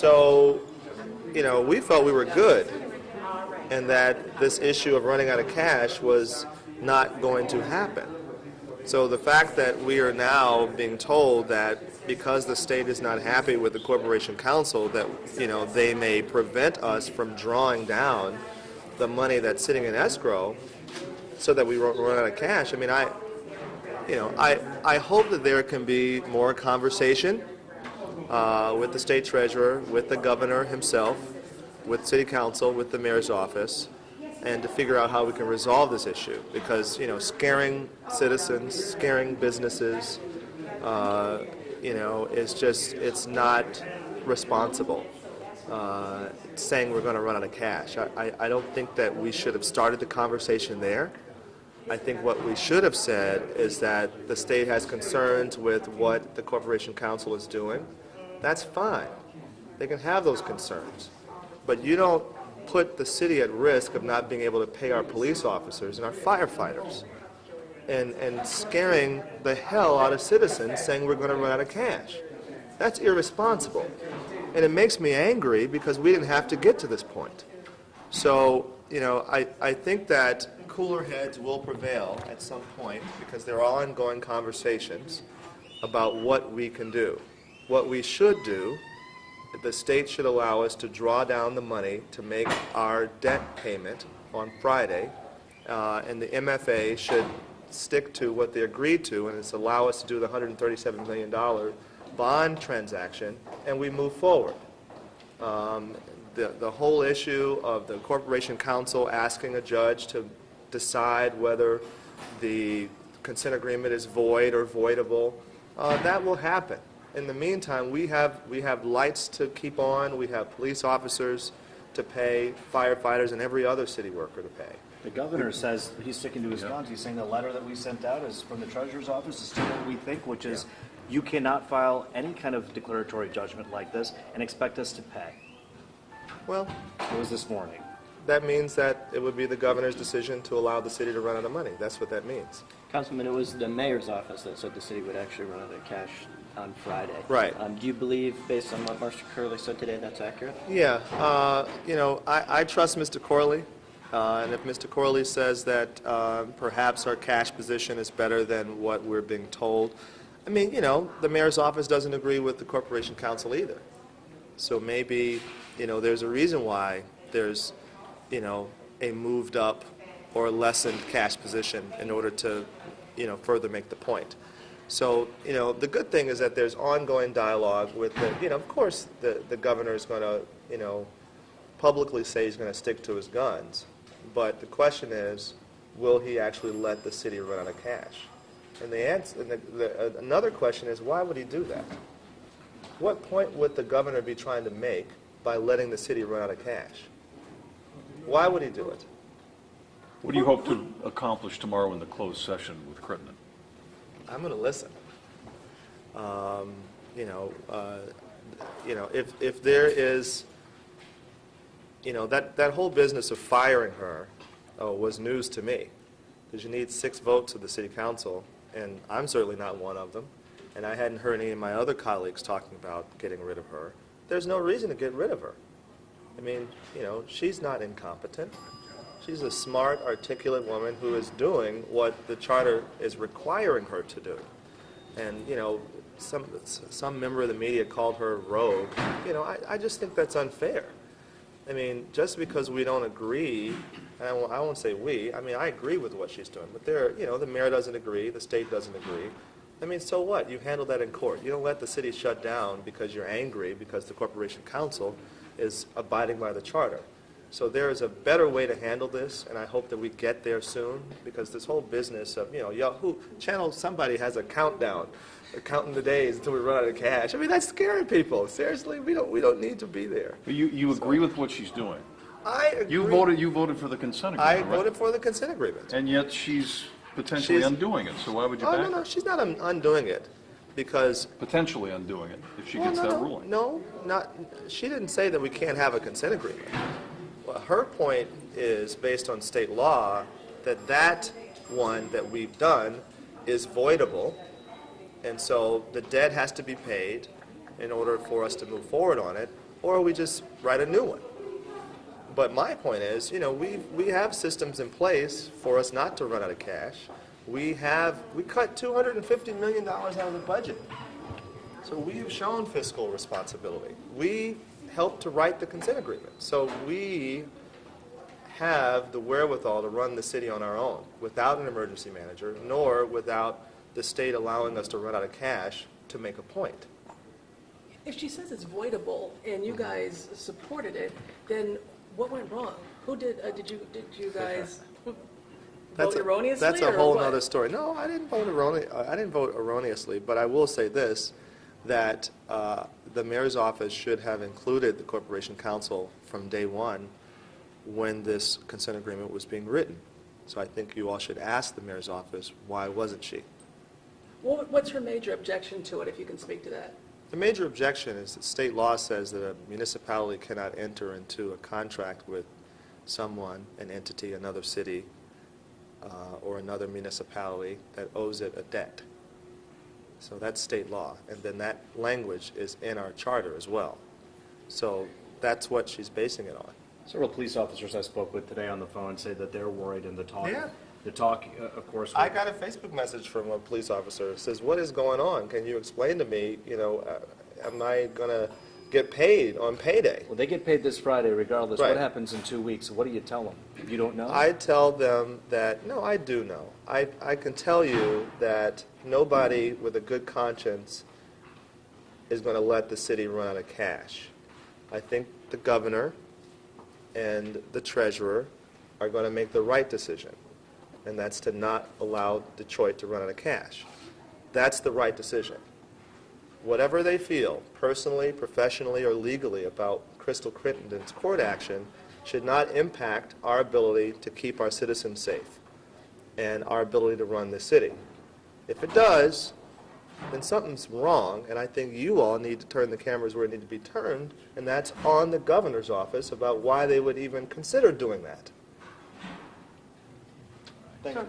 So, we felt we were good and that this issue of running out of cash was not going to happen. So the fact that we are now being told that because the state is not happy with the Corporation Council that, they may prevent us from drawing down the money that's sitting in escrow so that we run out of cash. I mean, I hope that there can be more conversation with the state treasurer, with the governor himself, with city council, with the mayor's office, and to figure out how we can resolve this issue. Because, scaring citizens, scaring businesses, it's not responsible. Saying we're going to run out of cash. I don't think that we should have started the conversation there. I think what we should have said is that the state has concerns with what the Corporation Council is doing. That's fine. They can have those concerns. But you don't put the city at risk of not being able to pay our police officers and our firefighters and scaring the hell out of citizens saying we're going to run out of cash. That's irresponsible. And it makes me angry because we didn't have to get to this point. So, I think that cooler heads will prevail at some point because there are ongoing conversations about what we can do. What we should do, the state should allow us to draw down the money to make our debt payment on Friday, and the MFA should stick to what they agreed to, and it's allow us to do the $137 million bond transaction, and we move forward. The whole issue of the Corporation Council asking a judge to decide whether the consent agreement is void or voidable, that will happen. In the meantime, we have lights to keep on, we have police officers to pay, firefighters, and every other city worker to pay. The governor says he's sticking to his guns. He's saying the letter that we sent out is from the treasurer's office is still what we think, which is you cannot file any kind of declaratory judgment like this and expect us to pay. Well, it was this morning. That means that it would be the governor's decision to allow the city to run out of money. That's what that means. Councilman, it was the mayor's office that said the city would actually run out of cash on Friday. Right. Do you believe, based on what Marshall Curley said today, that's accurate? Yeah. I trust Mr. Corley. And if Mr. Corley says that perhaps our cash position is better than what we're being told, I mean, the mayor's office doesn't agree with the Corporation Council either. So maybe, there's a reason why there's, a moved up or lessened cash position in order to, further make the point. So, the good thing is that there's ongoing dialogue with the, of course, the governor is going to, publicly say he's going to stick to his guns. But the question is, will he actually let the city run out of cash? And the answer, another question is, why would he do that? What point would the governor be trying to make by letting the city run out of cash? Why would he do it? What do you hope to accomplish tomorrow in the closed session with Crittenden? I'm going to listen. If there is, that whole business of firing her was news to me, because you need 6 votes of the city council, and I'm certainly not one of them, and I hadn't heard any of my other colleagues talking about getting rid of her. There's no reason to get rid of her. I mean, she's not incompetent. She's a smart, articulate woman who is doing what the charter is requiring her to do. And, some member of the media called her rogue. I just think that's unfair. I mean, just because we don't agree, and I won't say we, I mean, I agree with what she's doing, but the mayor doesn't agree, the state doesn't agree. I mean, so what? You handle that in court. You don't let the city shut down because you're angry because the Corporation Council is abiding by the charter. So there is a better way to handle this, and I hope that we get there soon, because this whole business of, somebody has a countdown, counting the days until we run out of cash. I mean, that's scaring people. Seriously, we don't need to be there. But you agree with what she's doing? I agree. You voted for the consent agreement, I voted for the consent agreement. And yet she's potentially undoing it, so why would you back her? No, she's not undoing it, because... Potentially undoing it, if she gets that ruling. No, she didn't say that we can't have a consent agreement. Well, her point is, based on state law, that one that we've done is voidable, and so the debt has to be paid in order for us to move forward on it, or we just write a new one. But my point is, you know, we have systems in place for us not to run out of cash. We cut $250 million out of the budget. So we've shown fiscal responsibility. We helped to write the consent agreement. So we have the wherewithal to run the city on our own without an emergency manager, nor without the state allowing us to run out of cash to make a point. If she says it's voidable and you guys supported it, then what went wrong? Who did you guys vote erroneously? That's a or whole what? other story. No, I didn't vote erroneously, but I will say this, that the mayor's office should have included the corporation council from day one when this consent agreement was being written. So I think you all should ask the mayor's office, why wasn't she? Well, what's her major objection to it, if you can speak to that? The major objection is that state law says that a municipality cannot enter into a contract with someone, an entity, another city, or another municipality that owes it a debt. So that's state law, and then that language is in our charter as well. So that's what she's basing it on. Several police officers I spoke with today on the phone say that they're worried, and Yeah. the talk, of course. I got a Facebook message from a police officer that says, what is going on? Can you explain to me, you know, am I going to get paid on payday? Well, they get paid this Friday regardless. Right. What happens in 2 weeks? What do you tell them? You don't know? I tell them that, no, I do know. I can tell you that nobody with a good conscience is going to let the city run out of cash. I think the governor and the treasurer are going to make the right decision, and that's to not allow Detroit to run out of cash. That's the right decision. Whatever they feel, personally, professionally, or legally about Crystal Crittenden's court action should not impact our ability to keep our citizens safe and our ability to run the city. If it does, then something's wrong, and I think you all need to turn the cameras where it needs to be turned, and that's on the governor's office about why they would even consider doing that. Thank you.